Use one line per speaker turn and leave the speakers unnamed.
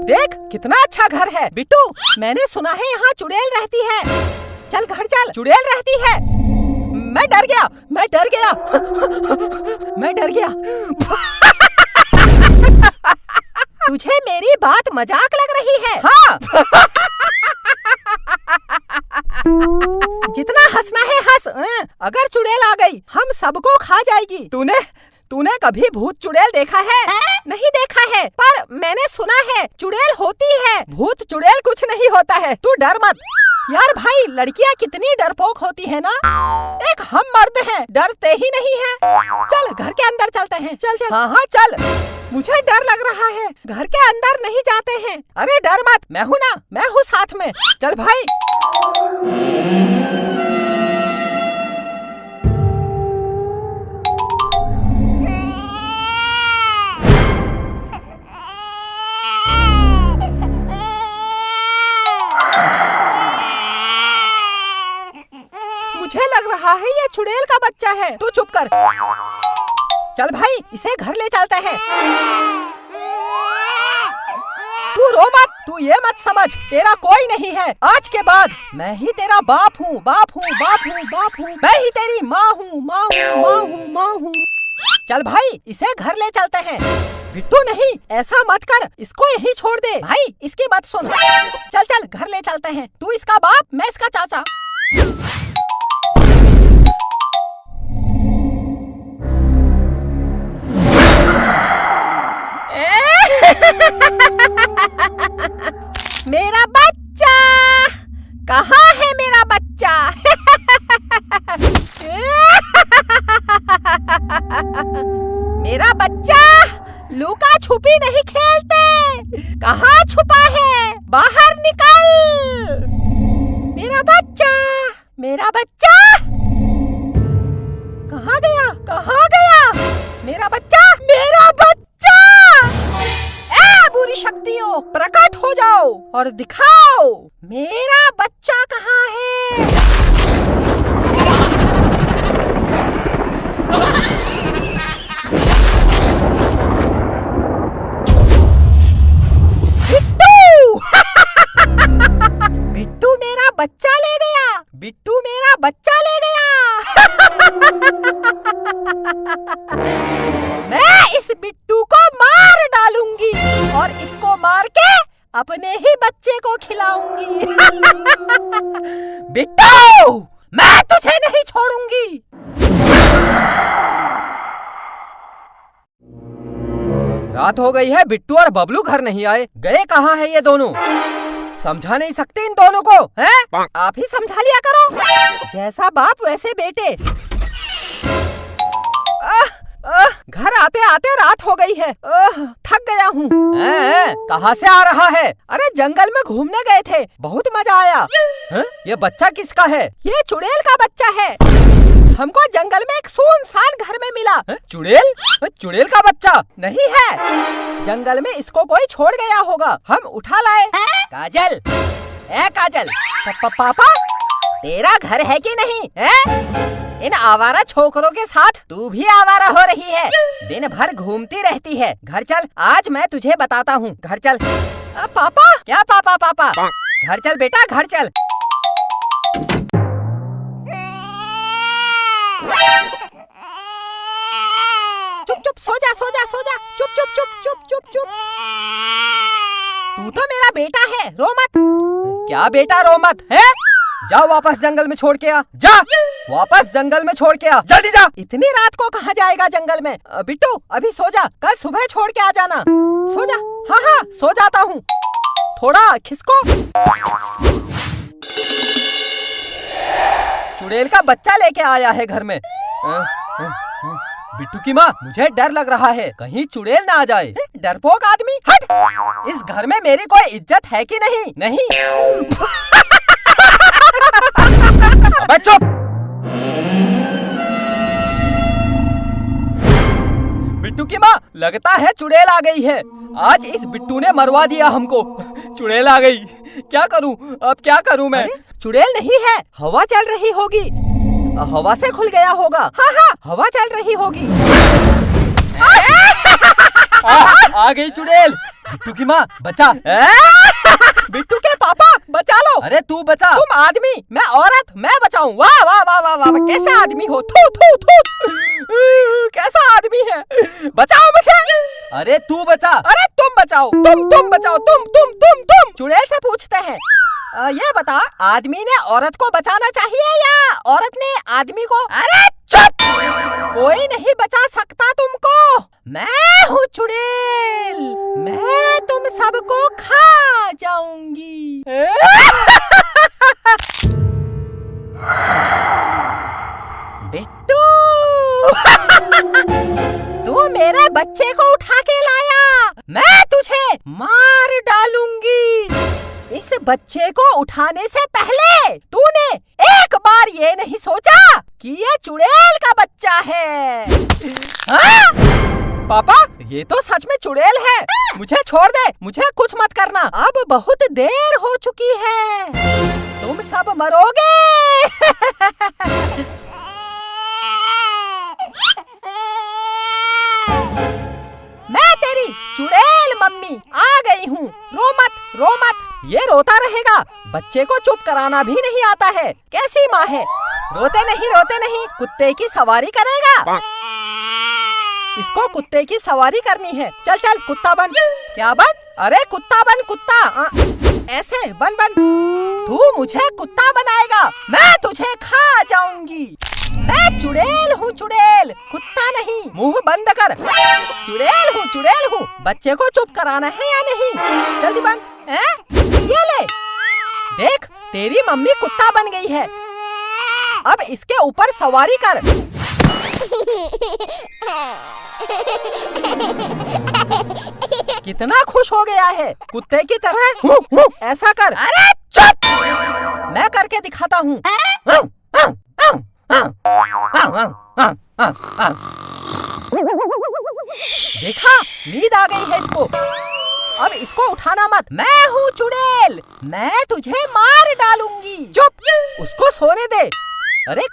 देख कितना अच्छा घर है। बिट्टू, मैंने सुना है यहाँ चुड़ैल रहती है। चल घर चल, चुड़ैल रहती है। मैं डर गया, मैं डर गया, मैं डर गया। तुझे मेरी बात मजाक लग रही है? हाँ। जितना हंसना है हंस। अगर चुड़ैल आ गई हम सबको खा जाएगी। तूने कभी भूत चुड़ैल देखा है? नहीं देखा है, पर मैंने सुना है चुड़ैल होती है। भूत चुड़ैल कुछ नहीं होता है, तू डर मत। यार भाई, लड़कियाँ कितनी डरपोक होती है ना। एक हम मर्द हैं, डरते ही नहीं हैं। चल घर के अंदर चलते हैं। चल चल। हाँ चल। मुझे डर लग रहा है, घर के अंदर नहीं जाते हैं। अरे डर मत, मैं हूँ ना, मैं हूँ साथ में। चल भाई। मुझे लग रहा है ये चुड़ैल का बच्चा है। तू चुप कर। चल भाई, इसे घर ले चलते हैं। तू रो मत, तू ये मत समझ तेरा कोई नहीं है। आज के बाद मैं ही तेरा बाप हूँ, बाप हूँ, बाप हूँ, बाप हूँ। मैं ही तेरी माँ हूँ, माँ हूँ, माँ हूँ, माँ हूँ। चल भाई, इसे घर ले चलते हैं। बिट्टू नहीं, ऐसा मत कर, इसको यही छोड़ दे। भाई इसकी बात सुन। चल चल घर ले चलते हैं। तू इसका बाप, मैं इसका चाचा। मेरा बच्चा कहाँ है? मेरा बच्चा। मेरा बच्चा लुका छुपी नहीं खेलते। कहाँ छुपा है? बाहर निकल। मेरा बच्चा, मेरा बच्चा कहाँ गया? कहाँ गया मेरा बच्चा? मेरा बच्चा! बुरी शक्तियों, प्रकट हो जाओ और दिखाओ मेरा बच्चा कहाँ है। बिट्टू! बिट्टू मेरा बच्चा ले गया। बिट्टू मेरा बच्चा ले गया। मैं इस बिट्टू को मार डालूंगी और इसको मार के अपने ही बच्चे को खिलाऊंगी। बिट्टू, मैं तुझे नहीं छोड़ूंगी। रात हो गई है, बिट्टू और बबलू घर नहीं आए। गए कहाँ है ये दोनों? समझा नहीं सकते इन दोनों को, हैं? आप ही समझा लिया करो। जैसा बाप वैसे बेटे। घर आते आते रात हो गई है। थक गया हूँ। कहाँ से आ रहा है? अरे जंगल में घूमने गए थे, बहुत मजा आया। ये बच्चा किसका है? ये चुड़ैल का बच्चा है। हमको जंगल में एक सुनसान घर में मिला। चुड़ैल? चुड़ैल का बच्चा नहीं है। जंगल में इसको कोई छोड़ गया होगा, हम उठा लाए। काजल, ए काजल, पापा तेरा घर है कि नहीं है? इन आवारा छोकरों के साथ तू भी आवारा हो रही है। दिन भर घूमती रहती है। घर चल, आज मैं तुझे बताता हूँ। घर चल। पापा? क्या पापा पापा? घर चल बेटा, घर चल। चुप चुप, सो जा सो जा सो जा। चुप चुप चुप चुप चुप चुप। तू तो मेरा बेटा है, रो मत। क्या बेटा रो मत है? जा वापस जंगल में छोड़ के आ। जा वापस जंगल में छोड़ के आ, जल्दी जा। इतनी रात को कहाँ जाएगा जंगल में? बिट्टू अभी सो जा, कल सुबह छोड़ के आ जाना। सो जा। हाँ हाँ सो जाता हूँ। थोड़ा खिसको। चुड़ैल का बच्चा लेके आया है घर में। बिट्टू की माँ, मुझे डर लग रहा है, कहीं चुड़ैल ना आ जाए। डरपोक आदमी, हट। इस घर में मेरी कोई इज्जत है कि नहीं? नहीं। अबे चुप। बिट्टू की माँ, लगता है चुड़ैल आ गई है। आज इस बिट्टू ने मरवा दिया हमको। चुड़ैल आ गई, क्या करूं अब, क्या करूं मैं? चुड़ैल नहीं है, हवा चल रही होगी। हवा से खुल गया होगा। हाँ हाँ हवा चल रही होगी। आ गई चुड़ैल। बिट्टू की माँ बचा। बिट्टू के पापा बचा लो। अरे तू बचा। तुम आदमी, मैं औरत, मैं बचाऊं। वाह वाह वाह वाह वाह, कैसे आदमी हो। थू थू थू, कैसा आदमी है। बचाओ मुझे। अरे तू बचा। अरे तुम बचाओ। तुम बचाओ। तुम चुड़ैल से पूछते हैं, ये बता, आदमी ने औरत को बचाना चाहिए या औरत ने आदमी को। अरे चुप, कोई नहीं बचा सकता तुमको। मैं हूँ चुड़ैल, मैं तुम सबको खा जाऊंगी। बिट्टू, तू मेरे बच्चे को उठा के लाया, मैं तुझे मार डालूंगी। इस बच्चे को उठाने से पहले तूने एक बार ये नहीं सोचा कि ये चुड़ैल का बच्चा है। पापा, ये तो सच में चुड़ैल है। मुझे छोड़ दे, मुझे कुछ मत करना। अब बहुत देर हो चुकी है, तुम सब मरोगे। मैं तेरी चुड़ैल मम्मी आ गई हूँ। रो मत, रो मत। ये रोता रहेगा, बच्चे को चुप कराना भी नहीं आता है। कैसी माँ है। रोते नहीं, कुत्ते की सवारी करेगा। इसको कुत्ते की सवारी करनी है। चल चल, कुत्ता बन। क्या बन? अरे कुत्ता बन, कुत्ता। ऐसे बन। तू मुझे कुत्ता बनाएगा, मैं तुझे खा जाऊंगी। मैं चुड़ैल हूँ, चुड़ैल, कुत्ता नहीं। मुंह बंद कर। चुड़ैल हूँ। बच्चे को चुप कराना है या नहीं? जल्दी बन। ये ले, देख, तेरी मम्मी कुत्ता बन गई है। अब इसके ऊपर सवारी कर। कितना खुश हो गया है, कुत्ते की तरह। ऐसा कर। अरे चुप, मैं करके दिखाता हूँ। देखा, नींद आ गई है इसको। अब इसको उठाना मत। मैं हूँ चुड़ैल, मैं तुझे मार डालूंगी। चुप, उसको सोने दे। अरे